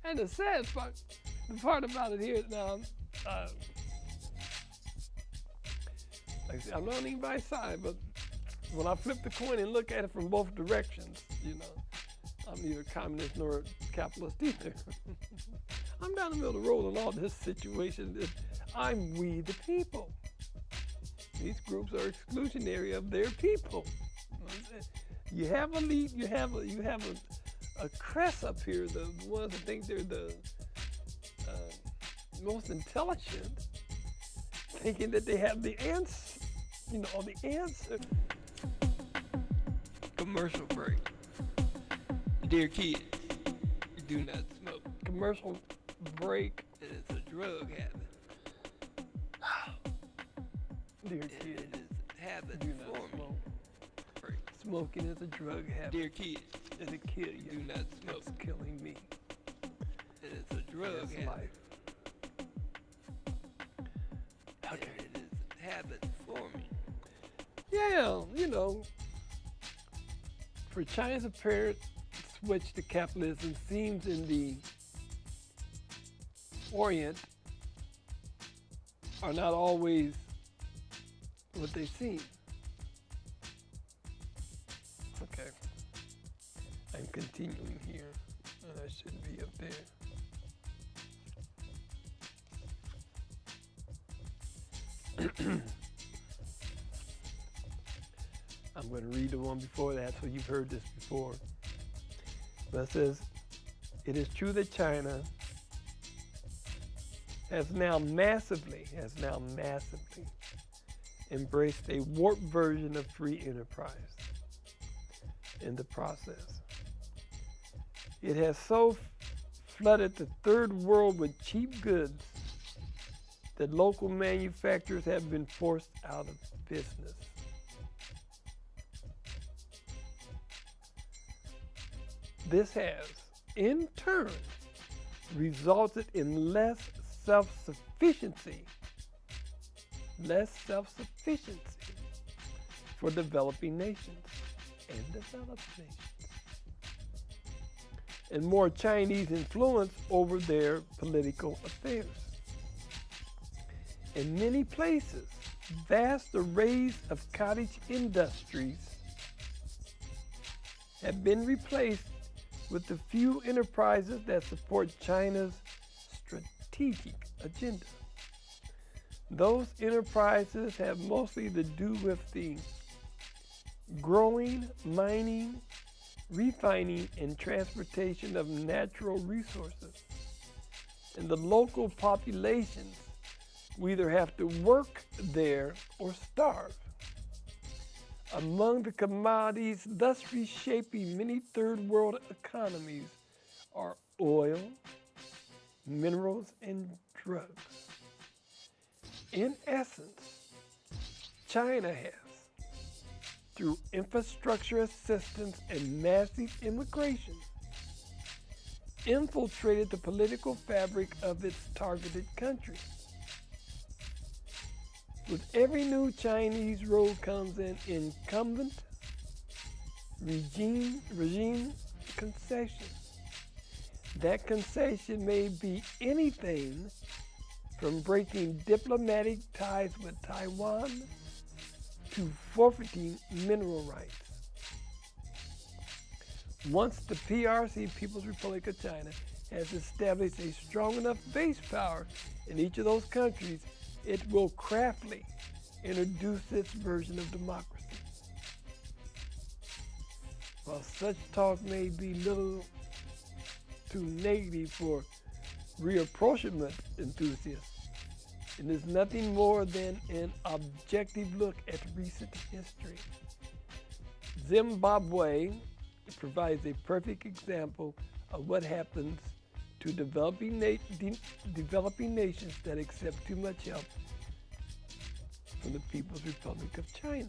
And the sad part, the part about it here now, like I said, I'm not on anybody's side, but when I flip the coin and look at it from both directions, you know, I'm neither communist nor capitalist either. I'm down the middle of the road in all this situation. I'm we the people. These groups are exclusionary of their people. You have elite, you have a crest up here, the ones that think they're the most intelligent, thinking that they have the answer, you know, the answer. Commercial break. Dear kids, do not smoke. Commercial break is a drug habit. Dear kids, it is a habit do not smoke. Smoking is a drug habit. Dear kids, it'll kill you. Do not smoke. It's killing me. It is a drug habit. Life. Okay. It is a habit forming. Yeah, you know, for China's apparent switch to capitalism seems in the Orient are not always what they seem. Okay, I'm continuing here, and I should be up there. I'm going to read the one before that, so you've heard this before. But it says, it is true that China has now massively embraced a warped version of free enterprise in the process. It has so flooded the third world with cheap goods that local manufacturers have been forced out of business. This has, in turn, resulted in less self-sufficiency for developing nations and developed nations, and more Chinese influence over their political affairs. In many places, vast arrays of cottage industries have been replaced with the few enterprises that support China's strategic agenda. Those enterprises have mostly to do with the growing, mining, refining, and transportation of natural resources. And the local populations will either have to work there or starve. Among the commodities thus reshaping many third world economies are oil, minerals, and drugs. In essence, China has, through infrastructure assistance and massive immigration, infiltrated the political fabric of its targeted countries. With every new Chinese road comes an incumbent regime concession. That concession may be anything from breaking diplomatic ties with Taiwan to forfeiting mineral rights. Once the PRC, People's Republic of China, has established a strong enough base power in each of those countries, it will craftily introduce its version of democracy. While such talk may be little too negative for reapproachment enthusiasts, it is nothing more than an objective look at recent history. Zimbabwe provides a perfect example of what happens to developing nations that accept too much help from the People's Republic of China.